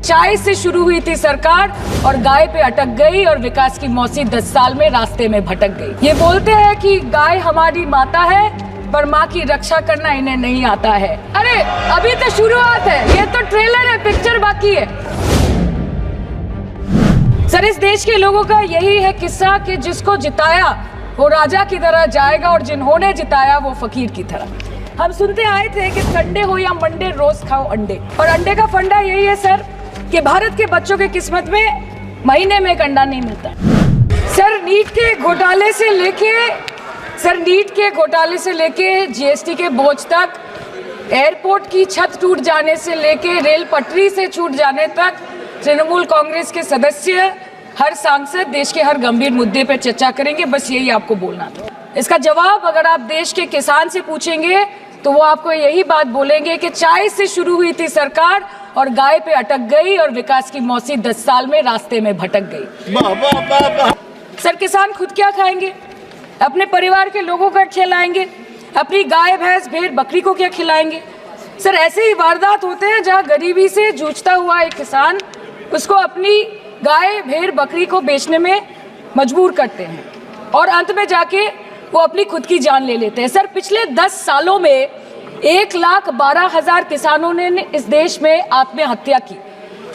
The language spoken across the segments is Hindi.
चाय से शुरू हुई थी सरकार और गाय पे अटक गई और विकास की मौसी 10 साल में रास्ते में भटक गई। ये बोलते हैं कि गाय हमारी माता है पर माँ की रक्षा करना इन्हें नहीं आता है। अरे अभी तो शुरुआत है, ये तो ट्रेलर है, पिक्चर बाकी है। सर, इस देश के लोगों का यही है किस्सा कि जिसको जिताया वो राजा की तरह जाएगा और जिन्होंने जिताया वो फकीर की तरह। हम सुनते आए थे कि संडे हो या मंडे रोज खाओ अंडे, और अंडे का फंडा यही है सर कि भारत के बच्चों के किस्मत में महीने में एक अंडा नहीं मिलता। सर, नीट के घोटाले से लेके जीएसटी के बोझ तक, एयरपोर्ट की छत टूट जाने से लेके रेल पटरी से छूट जाने तक, तृणमूल कांग्रेस के सदस्य, हर सांसद देश के हर गंभीर मुद्दे पर चर्चा करेंगे। बस यही आपको बोलना था। इसका जवाब अगर आप देश के किसान से पूछेंगे तो वो आपको यही बात बोलेंगे कि चाय से शुरू हुई थी सरकार और गाय पे अटक गई और विकास की मौसी 10 साल में रास्ते में भटक गई। सर, किसान खुद क्या खाएंगे? अपने परिवार के लोगों का खिलाएंगे? अपनी गाय भैंस भेड़ बकरी को क्या खिलाएंगे? सर, ऐसे ही वारदात होते हैं जहां गरीबी से जूझता हुआ एक किसान उसको अपनी गाय भेड़ बकरी को बेचने में मजबूर करते हैं और अंत में जाके वो अपनी खुद की जान ले लेते हैं। सर, पिछले 10 सालों में 1,12,000 किसानों ने इस देश में आत्महत्या की।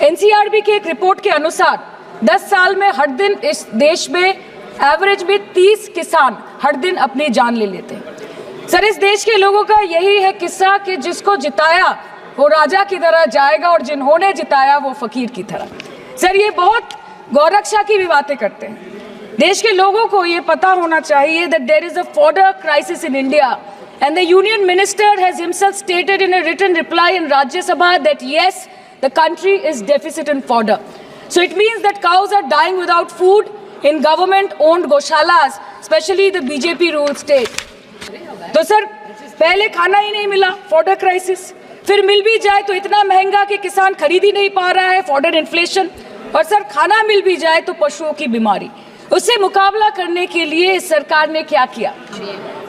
एनसीआरबी की एक रिपोर्ट के अनुसार 10 साल में हर दिन इस देश में एवरेज में 30 किसान हर दिन अपनी जान ले लेते हैं। सर, इस देश के लोगों का यही है किस्सा कि जिसको जिताया वो राजा की तरह जाएगा और जिन्होंने जिताया वो फकीर की तरह। सर, ये बहुत गौरक्षा की भी बातें करते हैं। देश के लोगों को ये पता होना चाहिए that there is a fodder crisis in India and the union minister has himself stated in a written reply in Rajya Sabha that yes, the country is deficit in fodder. So it means that cows are dying without food in government owned goshalas, especially the BJP ruled state. तो सर, पहले खाना ही नहीं मिला, फॉडर क्राइसिस, फिर मिल भी जाए तो इतना महंगा कि किसान खरीद ही नहीं पा रहा है, फॉडर इन्फ्लेशन, और सर खाना मिल भी जाए तो पशुओं की बीमारी। उससे मुकाबला करने के लिए इस सरकार ने क्या किया?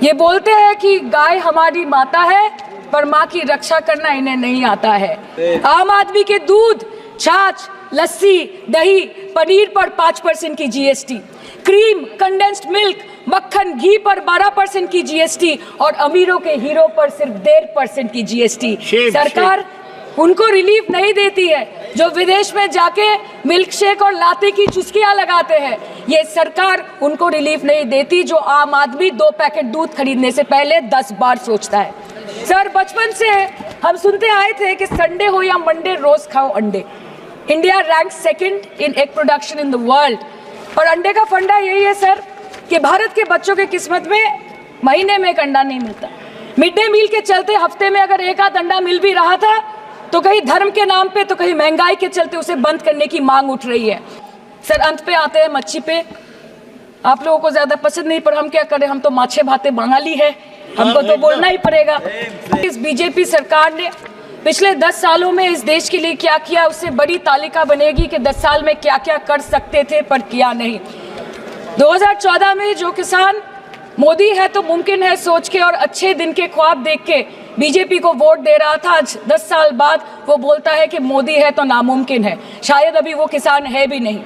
ये बोलते हैं कि गाय हमारी माता है पर माँ की रक्षा करना इन्हें नहीं आता है। आम आदमी के दूध, छाछ, लस्सी, दही, पनीर पर 5% की जीएसटी, क्रीम, कंडेंस्ड मिल्क, मक्खन, घी पर 12% की जीएसटी और अमीरों के हीरो पर सिर्फ 1.5% की जीएसटी। सरकार उनको रिलीफ नहीं देती है जो विदेश में जाके मिल्क शेक और लाते की चुस्कियां लगाते हैं। ये सरकार उनको रिलीफ नहीं देती जो आम आदमी 2 पैकेट दूध खरीदने से पहले 10 बार सोचता है। सर, बचपन से हम सुनते आए थे कि संडे हो या मंडे रोज खाओ अंडे। India rank 2nd in egg production in the world, और अंडे का फंडा यही है सर कि भारत के बच्चों के किस्मत में महीने में एक अंडा नहीं मिलता। मिड डे मील के चलते हफ्ते में अगर एक आध अंडा मिल भी रहा था तो कहीं धर्म के नाम पे तो कहीं महंगाई के चलते उसे बंद करने की मांग उठ रही है। सर, अंत पे आते हैं मच्छी पे। आप लोगों को ज्यादा पसंद नहीं, पर हम क्या करें, हम तो माछे भाते बंगाली है, हमको तो बोलना ही पड़ेगा। इस बीजेपी सरकार ने पिछले 10 सालों में इस देश के लिए क्या किया, उससे बड़ी तालिका बनेगी कि 10 साल में क्या क्या कर सकते थे पर किया नहीं। 2014 में जो किसान मोदी है तो मुमकिन है सोच के और अच्छे दिन के ख्वाब देख के बीजेपी को वोट दे रहा था, आज 10 साल बाद वो बोलता है कि मोदी है तो नामुमकिन है। शायद अभी वो किसान है भी नहीं।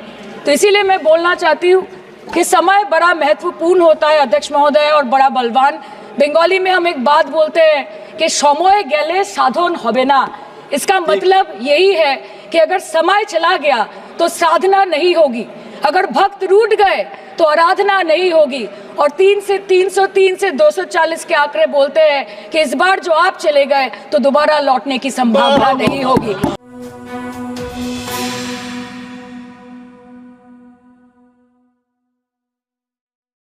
तो इसीलिए मैं बोलना चाहती हूँ कि समय बड़ा महत्वपूर्ण होता है अध्यक्ष महोदय, और बड़ा बलवान। बंगाली में हम एक बात बोलते हैं कि समय गेले साधन होबे ना। इसका मतलब यही है कि अगर समय चला गया तो साधना नहीं होगी, अगर भक्त रूठ गए तो आराधना नहीं होगी। और 3 से 303 से 240 के आंकड़े बोलते हैं कि इस बार जो आप चले गए तो दोबारा लौटने की संभावना नहीं होगी।